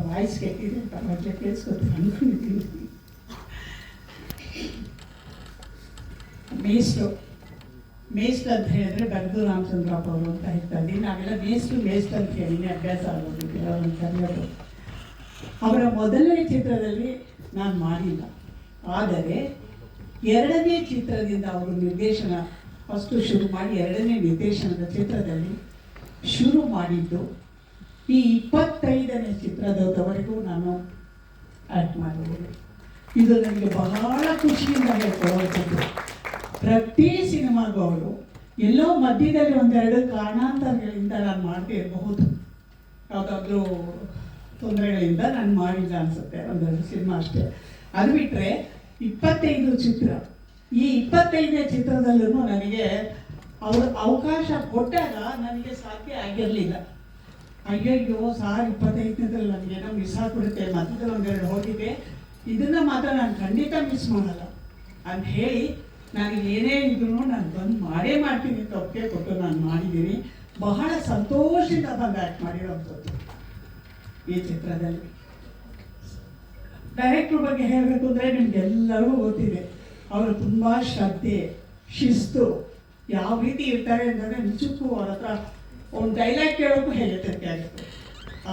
Voice ಕೆಟ್ಟಿದೆ ಅಂತ ಮೊದಲೇ ಕೇಳಿಸ್ಕೊತೀನಿ ಅಂದ್ಕೊಂಡಿದ್ದೀನಿ. ಮೇಸ್ಟ್ ಅಂತ ಹೇಳಿದ್ರೆ ಬರ್ದು ರಾಮಚಂದ್ರಪ್ಪ ಅವರು ಅಂತ ಹೇಳ್ತಾರೆ. ನಾವೆಲ್ಲ ಮೇಸ್ಟ್ ಅಂತ ಹೇಳಿನೇ ಅಭ್ಯಾಸ ಆಗೋದು ಕೆಲವೊಂದು ಕರೆಯೋದು. ಅವರ ಮೊದಲನೇ ಚಿತ್ರದಲ್ಲಿ ನಾನು ಮಾಡಿಲ್ಲ, ಆದರೆ ಎರಡನೇ ಚಿತ್ರದಿಂದ ಅವರು ನಿರ್ದೇಶನ ಫಸ್ಟು ಶುರು ಮಾಡಿ ಎರಡನೇ ನಿರ್ದೇಶನದ ಚಿತ್ರದಲ್ಲಿ ಶುರು ಮಾಡಿದ್ದು ಈ 25ನೇ ಚಿತ್ರದವರೆಗೂ ನಾನು ಆ್ಯಕ್ಟ್ ಮಾಡಿದ್ದೇನೆ. ಇದು ನನಗೆ ಬಹಳ ಖುಷಿಯಿಂದ ಹೇಳ್ಕೊಳ್ಳುವಂಥದ್ದು. ಪ್ರತಿ ಸಿನಿಮಾಗೂ ಅವರು ಎಲ್ಲೋ ಮಧ್ಯದಲ್ಲಿ ಒಂದೆರಡು ಕಾರಣಾಂತರಗಳಿಂದ ನಾನು ಮಾಡದೇ ಇರಬಹುದು, ಯಾವುದಾದ್ರೂ ತೊಂದರೆಗಳಿಂದ ನಾನು ಮಾಡಿಲ್ಲ ಅನಿಸುತ್ತೆ, ಒಂದೆರಡು ಸಿನಿಮಾ ಅಷ್ಟೇ. ಅದು ಬಿಟ್ಟರೆ 25 ಚಿತ್ರ, ಈ 25ನೇ ಚಿತ್ರದಲ್ಲೂ ನನಗೆ ಅವರು ಅವಕಾಶ ಕೊಟ್ಟಾಗ ನನಗೆ ಸಾಧ್ಯ ಆಗಿರಲಿಲ್ಲ. ಅಯ್ಯಯ್ಯೋ ಸಾರ್ 25ನೇದ್ರಲ್ಲಿ ನನಗೇನೋ ಮಿಸ್ ಆಗಿಬಿಡುತ್ತೆ, ಮಧ್ಯದಲ್ಲಿ ಒಂದೆರಡು ಹೋಗಿದೆ, ಇದನ್ನು ಮಾತ್ರ ನಾನು ಖಂಡಿತ ಮಿಸ್ ಮಾಡಲ್ಲ ಅಂತ ಹೇಳಿ ನನಗೆ ಏನೇ ಇದ್ರೂ ನಾನು ಬಂದು ಮಾಡೇ ಮಾಡ್ತೀನಿ ಅಂತ ಒಪ್ಪಿಗೆ ಕೊಟ್ಟು ನಾನು ಮಾಡಿದ್ದೀನಿ. ಬಹಳ ಸಂತೋಷದಿಂದ ಬಂದು ಆ್ಯಕ್ಟ್ ಮಾಡಿರೋವಂಥದ್ದು ಈ ಚಿತ್ರದಲ್ಲಿ. ಡೈರೆಕ್ಟ್ರ್ ಬಗ್ಗೆ ಹೇಳಬೇಕು ಅಂದರೆ ನಿಮಗೆಲ್ಲರಿಗೂ ಗೊತ್ತಿದೆ, ಅವರು ತುಂಬ ಶ್ರದ್ಧೆ, ಶಿಸ್ತು, ಯಾವ ರೀತಿ ಇರ್ತಾರೆ ಅಂತಂದರೆ ನಿಜಕ್ಕೂ ಅವ್ರ ಹತ್ರ ಒಂದು ಡೈಲಾಗ್ ಕೇಳೋಕ್ಕೂ ಹೇಗೆ ತೆರಿಗೆ ಆಗುತ್ತೆ,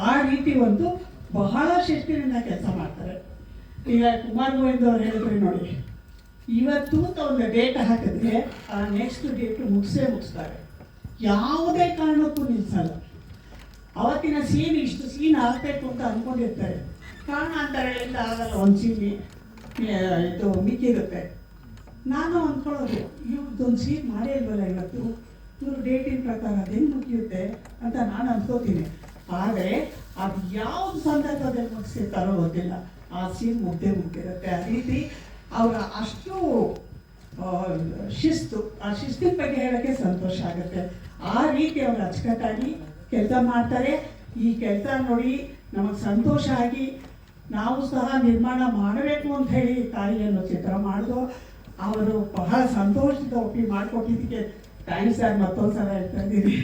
ಆ ರೀತಿ ಒಂದು ಬಹಳ ಶಿಸ್ತಿನಿಂದ ಕೆಲಸ ಮಾಡ್ತಾರೆ. ಈಗ ಕುಮಾರ್ ಗೋವಿಂದ್ ಅವ್ರು ಹೇಳಿದ್ರೆ ನೋಡಿ, ಇವತ್ತು ಒಂದು ಡೇಟ್ ಹಾಕಿದ್ರೆ ಆ ನೆಕ್ಸ್ಟ್ ಡೇಟ್ ಮುಗಿಸ್ತಾರೆ, ಯಾವುದೇ ಕಾರಣಕ್ಕೂ ನಿಲ್ಲಿಸಲ್ಲ. ಅವತ್ತಿನ ಸೀನ್ ಇಷ್ಟು ಸೀನ್ ಆಗಬೇಕು ಅಂತ ಅಂದ್ಕೊಂಡಿರ್ತಾರೆ, ಕಾರಣಾಂತರಗಳಿಂದ ಆಗಲ್ಲ, ಒಂದು ಸೀನ್ ಇದು ಮಿಕ್ಕಿರುತ್ತೆ. ನಾನು ಅಂದ್ಕೊಳ್ಳೋದು ಇವ್ರದ್ದೊಂದು ಸೀನ್ ಮಾಡೇ ಇಲ್ವಲ್ಲ ಇವತ್ತು, ಇವ್ರ ಡೇಟಿನ ಪ್ರಕಾರ ಅದೇನು ಮುಗಿಯುತ್ತೆ ಅಂತ ನಾನು ಅಂದ್ಕೋತೀನಿ. ಆದರೆ ಅದು ಯಾವುದು ಸಂದರ್ಭದಲ್ಲಿ ಮುಗಿಸಿರ್ತಾರೋ ಗೊತ್ತಿಲ್ಲ, ಆ ಸೀನ್ ಮುಗ್ದಿರುತ್ತೆ. ಆ ರೀತಿ ಅವರ ಅಷ್ಟು ಶಿಸ್ತು, ಆ ಶಿಸ್ತಿನ ಬಗ್ಗೆ ಹೇಳೋಕ್ಕೆ ಸಂತೋಷ ಆಗುತ್ತೆ. ಆ ರೀತಿ ಅವರು ಅಚ್ಚುಕಟ್ಟಾಗಿ ಕೆಲಸ ಮಾಡ್ತಾರೆ. ಈ ಕೆಲಸ ನೋಡಿ ನಮಗೆ ಸಂತೋಷ ಆಗಿ ನಾವು ಸಹ ನಿರ್ಮಾಣ ಮಾಡಬೇಕು ಅಂತ ಹೇಳಿ ತಾಯಿಯನ್ನು ಚಿತ್ರ ಮಾಡಿದು ಅವರು ಬಹಳ ಸಂತೋಷದಿಂದ ಒಪ್ಪಿ ಮಾಡಿಕೊಟ್ಟಿದ್ದಕ್ಕೆ ಥ್ಯಾಂಕ್ಸ್ ಸರ್ ಮತ್ತೊಂದು ಸಲ ಹೇಳ್ತಾ ಇದ್ದೀನಿ.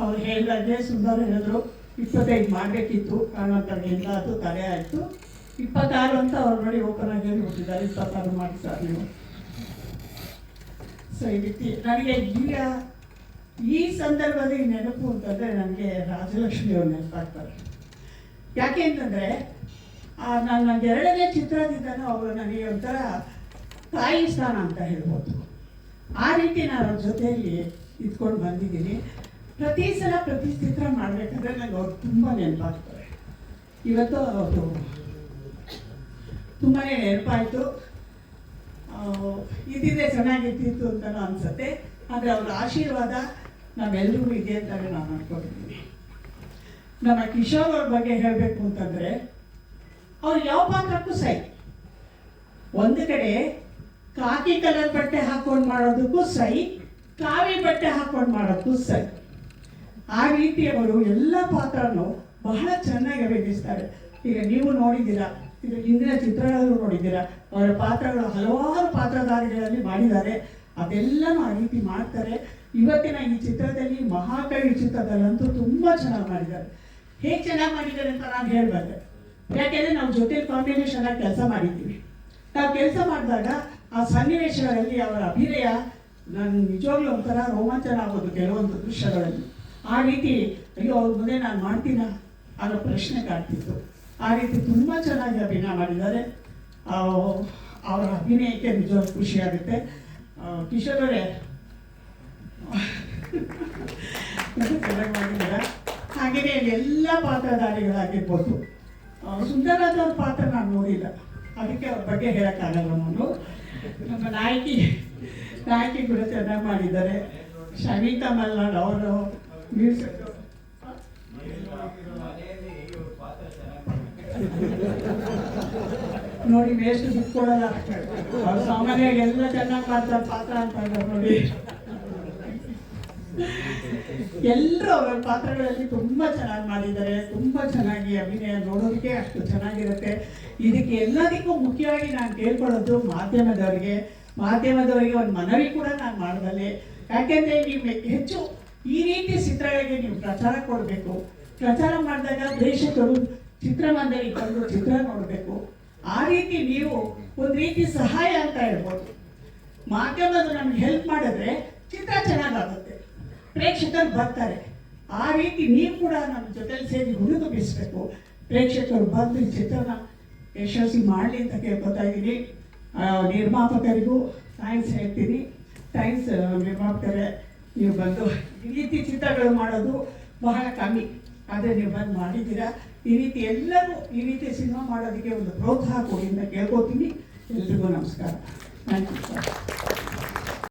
ಅವ್ರು ಹೇಳಿದಾಗೆ ಸುಂದರ್ ಹೇಳಿದ್ರು 25 ಮಾಡಬೇಕಿತ್ತು, ಕಾರಣಾಂತರಗಳಿಂದ ಅದು ತಡೆ ಆಯಿತು. 26 ಅಂತ ಅವ್ರು ನೋಡಿ ಓಪನ್ ಆಗಿ ಹೇಳಿಬಿಟ್ಟಿದ್ದಾರೆ, 26 ಮಾಡಿ ಸರ್ ನೀವು. ಸೊ ಈ ರೀತಿ ನನಗೆ ಈಗ ಈ ಸಂದರ್ಭದಲ್ಲಿ ನೆನಪು ಅಂತಂದರೆ ನನಗೆ ರಾಜಲಕ್ಷ್ಮಿ ಅವ್ರು ನೆನಪಾಗ್ತಾರೆ. ಯಾಕೆ ಅಂತಂದರೆ ನನ್ನ ಎರಡನೇ ಚಿತ್ರದಿಂದನೂ ಅವರು ನನಗೆ ಒಂಥರ ತಾಯಿ ಸ್ಥಾನ ಅಂತ ಹೇಳ್ಬೋದು. ಆ ರೀತಿ ನಾನು ಅವ್ರ ಜೊತೆಯಲ್ಲಿ ಇದ್ಕೊಂಡು ಬಂದಿದ್ದೀನಿ. ಪ್ರತಿ ಸಲ ಪ್ರತಿ ಚಿತ್ರ ಮಾಡಬೇಕಾದ್ರೆ ನನಗೆ ಅವ್ರು ತುಂಬ ನೆನಪಾಗ್ತಾರೆ. ಇವತ್ತು ಅವರು ತುಂಬಾ ನೆನಪಾಯಿತು. ಇದ್ದಿದ್ದೇ ಚೆನ್ನಾಗಿರ್ತಿತ್ತು ಅಂತಲೂ ಅನಿಸುತ್ತೆ. ಆದರೆ ಅವರ ಆಶೀರ್ವಾದ ನಾವೆಲ್ಲರಿಗೂ ಇದೆ ಅಂತಲೇ ನಾನು ಅಂದ್ಕೊಂಡಿದ್ದೀನಿ. ನಮ್ಮ ಕಿಶೋರ್ ಅವ್ರ ಬಗ್ಗೆ ಹೇಳಬೇಕು ಅಂತಂದರೆ ಅವ್ರು ಯಾವ ಪಾತ್ರಕ್ಕೂ ಸೈ. ಒಂದು ಕಡೆ ಕಾಕಿ ಕಲರ್ ಬಟ್ಟೆ ಹಾಕೊಂಡು ಮಾಡೋದಕ್ಕೂ ಸೈ, ಕಾವಿ ಬಟ್ಟೆ ಹಾಕೊಂಡು ಮಾಡೋಕ್ಕೂ ಸೈ. ಆ ರೀತಿ ಅವರು ಎಲ್ಲ ಪಾತ್ರನೂ ಬಹಳ ಚೆನ್ನಾಗಿ ಅಭಿನಯಿಸ್ತಾರೆ. ಈಗ ನೀವು ನೋಡಿದ್ದೀರಾ, ಇದು ಹಿಂದಿನ ಚಿತ್ರಗಳಲ್ಲೂ ನೋಡಿದ್ದೀರಾ, ಅವರ ಪಾತ್ರಗಳು ಹಲವಾರು ಪಾತ್ರಧಾರಿಗಳಲ್ಲಿ ಮಾಡಿದ್ದಾರೆ. ಅದೆಲ್ಲನೂ ಆ ರೀತಿ ಮಾಡ್ತಾರೆ. ಇವತ್ತಿನ ಈ ಚಿತ್ರದಲ್ಲಿ ಮಹಾಕವಿ ಚಿತ್ರದಲ್ಲಂತೂ ತುಂಬ ಚೆನ್ನಾಗಿ ಮಾಡಿದ್ದಾರೆ. ಹೇಗೆ ಚೆನ್ನಾಗಿ ಮಾಡಿದ್ದಾರೆ ಅಂತ ನಾನು ಹೇಳಬಲ್ಲೆ, ಯಾಕೆಂದರೆ ನಾವು ಜೊತೆ ಕಾಂಬಿನೇಷನ್ ಆಗಿ ಕೆಲಸ ಮಾಡಿದ್ದೀವಿ. ನಾವು ಕೆಲಸ ಮಾಡಿದಾಗ ಆ ಸನ್ನಿವೇಶಗಳಲ್ಲಿ ಅವರ ಅಭಿನಯ ನಾನು ನಿಜವಾಗ್ಲೂ ಒಂಥರ ರೋಮಾಂಚನ ಆಗೋದು ಕೆಲವೊಂದು ದೃಶ್ಯಗಳಲ್ಲಿ. ಆ ರೀತಿ ಅಯ್ಯೋ ಅವ್ರ ಮುಂದೆ ನಾನು ಮಾಡ್ತೀನ ಅನ್ನೋ ಪ್ರಶ್ನೆ ಕಾಡ್ತಿತ್ತು. ಆ ರೀತಿ ತುಂಬ ಚೆನ್ನಾಗಿ ಅಭಿನಯ ಮಾಡಿದ್ದಾರೆ. ಅವರ ಅಭಿನಯಕ್ಕೆ ನಿಜವಾಗ್ಲೂ ಖುಷಿಯಾಗುತ್ತೆ. ಕಿಶೋರ್ ಅವರೇ ಚೆನ್ನಾಗಿ ಮಾಡಿದ್ದಾರೆ. ಹಾಗೆಯೇ ಎಲ್ಲ ಪಾತ್ರಧಾರಿಗಳಾಗಿರ್ಬೋದು. ಸುಂದರರಾಜವ್ರ ಪಾತ್ರ ನಾನು ನೋಡಿಲ್ಲ, ಅದಕ್ಕೆ ಅವ್ರ ಬಗ್ಗೆ ಹೇಳೋಕ್ಕಾಗಲ್ಲ. ನಾನು ನಮ್ಮ ನಾಯಕಿ ಕೂಡ ಚೆನ್ನಾಗಿ ಮಾಡಿದ್ದಾರೆ. ಶಮಿತಾ ಮಲ್ನಾಡ್ ಅವರು ಮ್ಯೂಸಿಕ್ ನೋಡಿ ವೇಸ್ಟ್ ಬಿಟ್ಕೊಡಲ್ಲ. ಅವ್ರು ಸಾಮಾನ್ಯವಾಗಿ ಎಲ್ಲ ಚೆನ್ನಾಗಿ ಮಾಡ್ತಾರೆ ಪಾತ್ರ ಅಂತ ಇದ್ದಾರೆ ನೋಡಿ. ಎಲ್ಲರೂ ಅವರ ಪಾತ್ರಗಳಲ್ಲಿ ತುಂಬ ಚೆನ್ನಾಗಿ ಮಾಡಿದ್ದಾರೆ. ತುಂಬ ಚೆನ್ನಾಗಿ ಅಭಿನಯ ನೋಡೋದಕ್ಕೆ ಅಷ್ಟು ಚೆನ್ನಾಗಿರುತ್ತೆ. ಇದಕ್ಕೆ ಎಲ್ಲದಕ್ಕೂ ಮುಖ್ಯವಾಗಿ ನಾನು ಕೇಳ್ಕೊಳ್ಳೋದು ಮಾಧ್ಯಮದವರಿಗೆ ಒಂದು ಮನವಿ ಕೂಡ ನಾನು ಮಾಡಬಲ್ಲೆ. ಯಾಕೆಂದರೆ ನೀವು ಹೆಚ್ಚು ಈ ರೀತಿ ಚಿತ್ರಗಳಿಗೆ ನೀವು ಪ್ರಚಾರ ಕೊಡಬೇಕು. ಪ್ರಚಾರ ಮಾಡಿದಾಗ ಪ್ರೇಕ್ಷಕರು ಚಿತ್ರಮಂದಿರಕ್ಕೆ ಬಂದು ಚಿತ್ರ ನೋಡಬೇಕು. ಆ ರೀತಿ ನೀವು ಒಂದು ರೀತಿ ಸಹಾಯ ಅಂತ ಹೇಳ್ಬೋದು. ಮಾಧ್ಯಮದ ನಮ್ಗೆ ಹೆಲ್ಪ್ ಮಾಡಿದ್ರೆ ಚಿತ್ರ ಚೆನ್ನಾಗಾಗುತ್ತೆ, ಪ್ರೇಕ್ಷಕರು ಬರ್ತಾರೆ. ಆ ರೀತಿ ನೀವು ಕೂಡ ನಮ್ಮ ಜೊತೆಲಿ ಸೇರಿ ಹುಡುಗಬೇಕು, ಪ್ರೇಕ್ಷಕರು ಬಂದು ಈ ಚಿತ್ರನ ಯಶಸ್ವಿ ಮಾಡಲಿ ಅಂತ ಕೇಳ್ಕೊತಾ ಇದ್ದೀನಿ. ನಿರ್ಮಾಪಕರಿಗೂ ಥ್ಯಾಂಕ್ಸ್ ಹೇಳ್ತೀನಿ. ಥ್ಯಾಂಕ್ಸ್ ನಿರ್ಮಾಪಕರೇ, ನೀವು ಬಂದು ಈ ರೀತಿ ಚಿತ್ರಗಳು ಮಾಡೋದು ಬಹಳ ಕಮ್ಮಿ, ಆದರೆ ನೀವು ಬಂದು ಮಾಡಿದ್ದೀರಾ. ಈ ರೀತಿ ಎಲ್ಲರೂ ಈ ರೀತಿ ಸಿನಿಮಾ ಮಾಡೋದಕ್ಕೆ ಒಂದು ಪ್ರೋತ್ಸಾಹ ಕೊಡಿ ಅಂತ ಕೇಳ್ಕೊತೀನಿ. ಎಲ್ರಿಗೂ ನಮಸ್ಕಾರ. Thank you sir.